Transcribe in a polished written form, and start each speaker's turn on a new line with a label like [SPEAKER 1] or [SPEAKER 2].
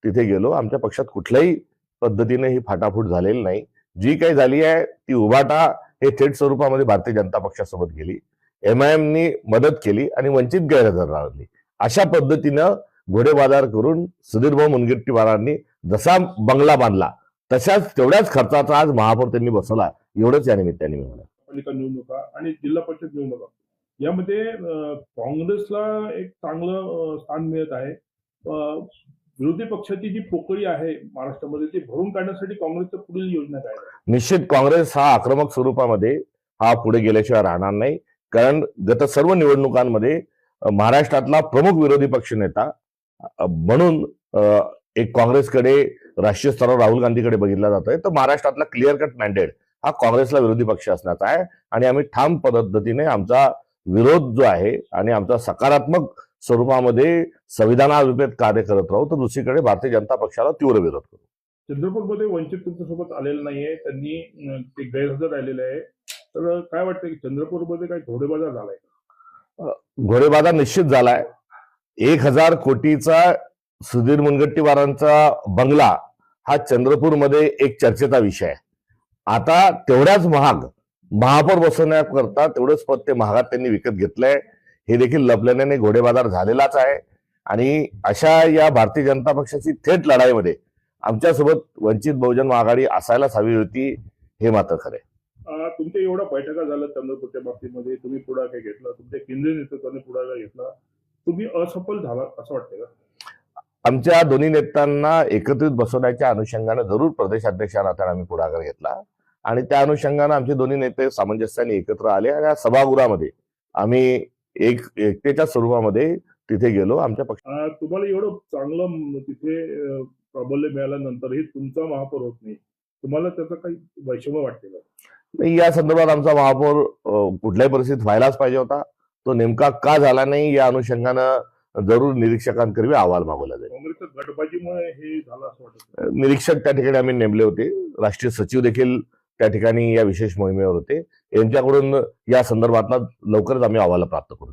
[SPEAKER 1] तिथे गेलो. आमच्या पक्षात कुठल्याही पद्धतीने ही फाटाफूट झालेली नाही. जी काही झाली आहे ती उभाटा हे थेट स्वरूपामध्ये भारतीय जनता पक्षासोबत गेली, MIMनी मदत केली आणि वंचित गैरहजर राहिली. अशा पद्धतीनं घोडेबाजार करून सुधीरभाऊ मुनगंटीवारांनी जसा बंगला बांधला तशाच तेवढ्याच खर्चाचा आज महापौर त्यांनी बसवला. एवढंच या निमित्ताने मी म्हणतो.
[SPEAKER 2] पालिका निवडणुका आणि जिल्हा परिषद निवडणुका यामध्ये काँग्रेसला एक चांगलं स्थान मिळत आहे. विरोधी पक्षाची जी पोकळी आहे महाराष्ट्रामध्ये ती भरून काढण्यासाठी काँग्रेसचं पुढील योजना काय आहे?
[SPEAKER 1] निश्चित काँग्रेस हा आक्रमक स्वरूपामध्ये हा पुढे गेल्याशिवाय राहणार नाही. कारण गत सर्व निवडणुकांमध्ये महाराष्ट्रातला प्रमुख विरोधी पक्षनेता म्हणून एक काँग्रेसकडे राष्ट्रीय स्तरावर राहुल गांधीकडे बघितला जातोय. तर महाराष्ट्रातला क्लिअर कट मॅन्डेट हा काँग्रेसला विरोधी पक्ष असण्याचा आहे आणि आम्ही ठाम पद्धतीने आमचा विरोध जो आहे आणि आमचा सकारात्मक स्वरूपामध्ये संविधानाविरुद्ध कार्य करत राहू. तर दुसरीकडे भारतीय जनता पक्षाला तीव्र विरोध करू.
[SPEAKER 2] चंद्रपूरमध्ये वंचित तुमच्यासोबत आलेलं नाहीये, त्यांनी ते गैरहजर राहिलेले आहे. तर काय वाटतं की चंद्रपूरमध्ये काही घोडेबाजार झालाय?
[SPEAKER 1] घोडेबाजार निश्चित झालाय. 1000 कोटीचा सुधीर मुनगंटीवारांचा बंगला हा चंद्रपूरमध्ये एक चर्चेचा विषय आहे. आता तेवढ्याच महाग महापौर बसवण्याकरता तेवढंच पद ते महागात त्यांनी विकत घेतलंय. हे देखील लपल्याने घोडेबाजार झालेलाच आहे आणि अशा या भारतीय जनता पक्षाची थेट लढाईमध्ये आमच्यासोबत वंचित बहुजन आघाडी असायलाच हवी होती, हे मात्र खरंय.
[SPEAKER 2] तुमच्या एवढ्या बैठका झाल्या चंद्रपूरच्या बाबतीमध्ये, तुम्ही पुढाकार घेतला, तुमच्या केंद्रीय नेतृत्वाने पुढाकार घेतला, तुम्ही असफल झाला असं वाटतंय का?
[SPEAKER 1] आमच्या दोन्ही नेत्यांना एकत्रित बसवण्याच्या अनुषंगाने जरूर प्रदेशाध्यक्षा नात्याने आम्ही पुढाकार घेतला आणि त्या अनुषंगाने आमचे दोन्ही नेते सामंजस्याने एकत्र आले आणि या सभागृहामध्ये आम्ही एकतेच्या स्वरूपामध्ये तिथे गेलो. आमच्या पक्षात
[SPEAKER 2] तुम्हाला एवढं चांगलं तिथे प्राबल्य मिळाल्यानंतरही तुमचा महापौर होत नाही, तुम्हाला त्याचा काही वैषम्य वाटते का?
[SPEAKER 1] नाही, या संदर्भात आमचा महापौर कुठल्याही परिस्थितीत व्हायलाच पाहिजे होता. तो नेमका का झाला नाही या अनुषंगानं जरूर निरीक्षकांकरवी अहवाल मागवला जाईल.
[SPEAKER 2] काँग्रेसच्या गटबाजीमुळे हे झालं असं वाटतं?
[SPEAKER 1] निरीक्षक त्या ठिकाणी आम्ही नेमले होते. राष्ट्रीय सचिव देखील त्या ठिकाणी या विशेष मोहिमेवर होते. यांच्याकडून या संदर्भातला लवकरच आम्ही अहवाल प्राप्त करू.